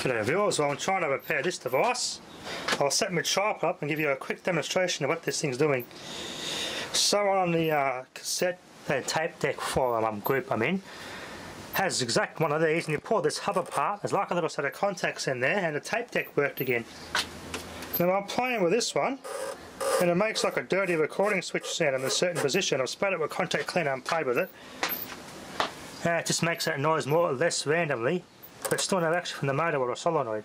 G'day viewers, while I'm trying to repair this device, I'll set my tripod up and give you a quick demonstration of what this thing's doing. So on the cassette tape deck for group I'm in, has exact one of these, and you pull this hub apart, there's like a little set of contacts in there, and the tape deck worked again. Now I'm playing with this one, and it makes like a dirty recording switch sound in a certain position. I've sprayed it with contact cleaner and played with it. And it just makes that noise more or less randomly, but still no action from the motor or a solenoid.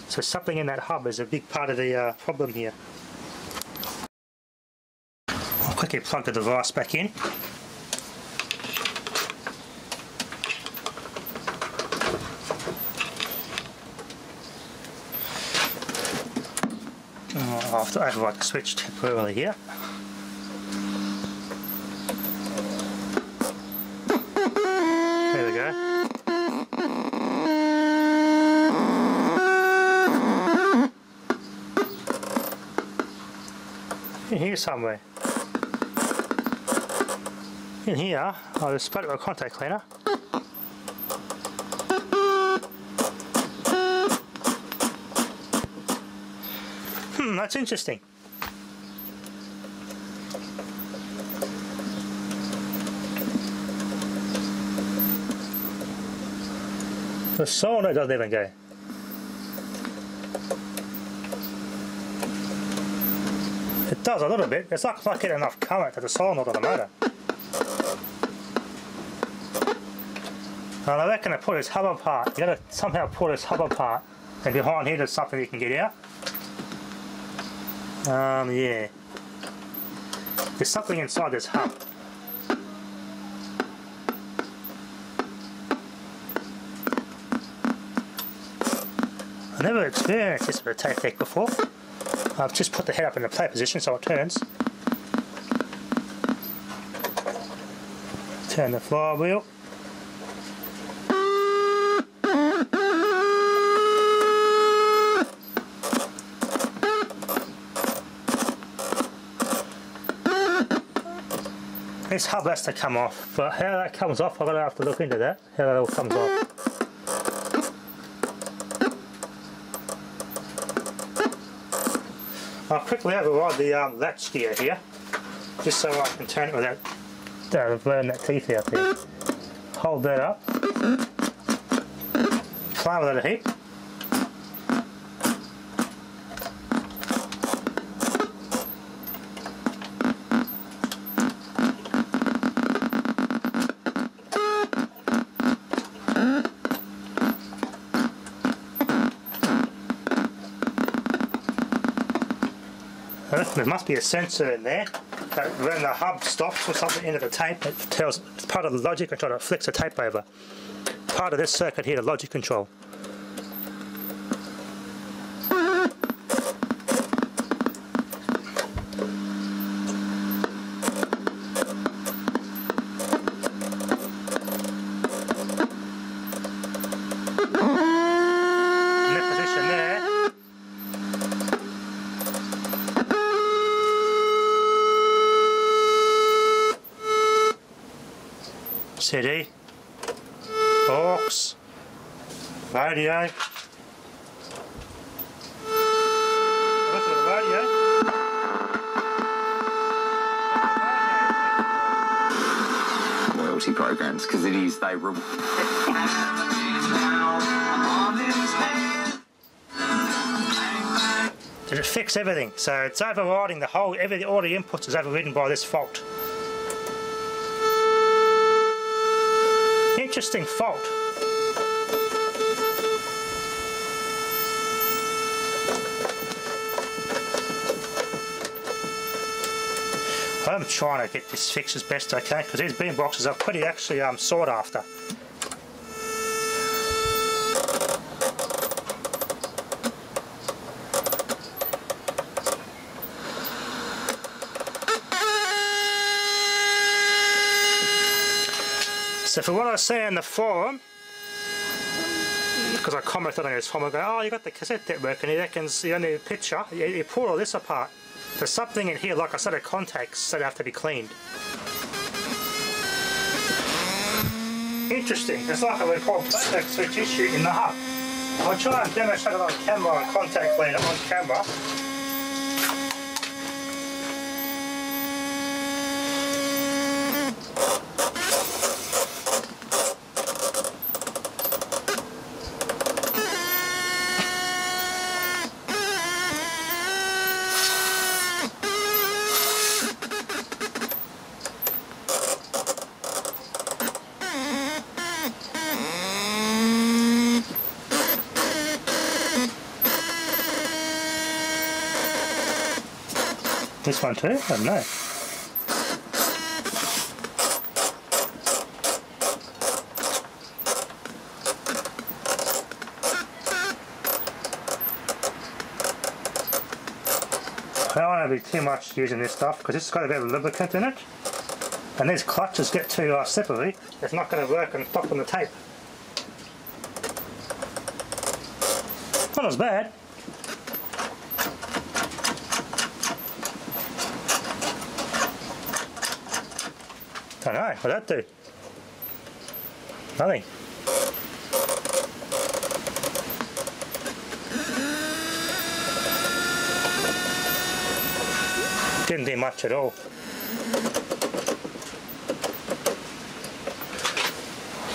So something in that hub is a big part of the problem here. I'll quickly plug the device back in. I'll have to override the switch temporarily here. There we go. In here somewhere. In here, I'll just spray it with a contact cleaner. That's interesting. The solenoid doesn't even go. It does a little bit. It's not getting enough current to the solenoid on the motor. And I reckon to pull this hub apart, you gotta somehow pull this hub apart, and behind here there's something you can get out. Yeah. There's something inside this hub. I've never experienced this with a tape deck before. I've just put the head up in the play position so it turns. Turn the flywheel. This hub has to come off, but how that comes off, I'm going to have to look into that, how that all comes off. I'll quickly override the latch gear here, just so I can turn it without blowing that teeth out there. Hold that up, play with it a heap. There must be a sensor in there that when the hub stops or something into the tape, it tells, it's part of the logic control that flicks the tape over. Part of this circuit here, the logic control. In that position there, CD, aux, radio. Look at the radio. Loyalty programs, because it is, they Did it fix everything? So it's overriding the whole, all the inputs is overridden by this fault. Interesting fault. I'm trying to get this fixed as best I can because these boomboxes are pretty actually sought after. So for what I say in the forum, because I commented on his forum, I go, oh, you got the cassette deck working, he reckons the only picture, you pull all this apart. There's something in here, like a set of contacts that have to be cleaned. Interesting. It's like a contact switch issue in the hub. I'll try and demonstrate it on camera and contact clean it on camera. This one too? I don't know. I don't want to be too much using this stuff because it's got a bit of lubricant in it, and these clutches get too slippery. It's not going to work and stop on the tape. Not as bad. I don't know, what'd that do? Nothing. Didn't do much at all.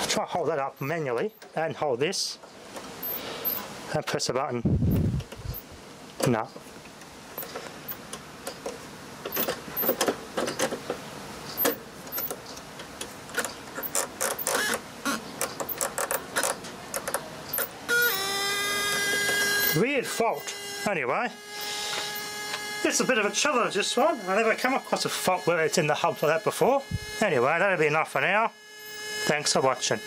Try to hold that up manually and hold this and press a button. No. Weird fault. Anyway, it's a bit of a challenge, this one. I never come across a fault where it's in the hub like that before. Anyway, that'll be enough for now. Thanks for watching.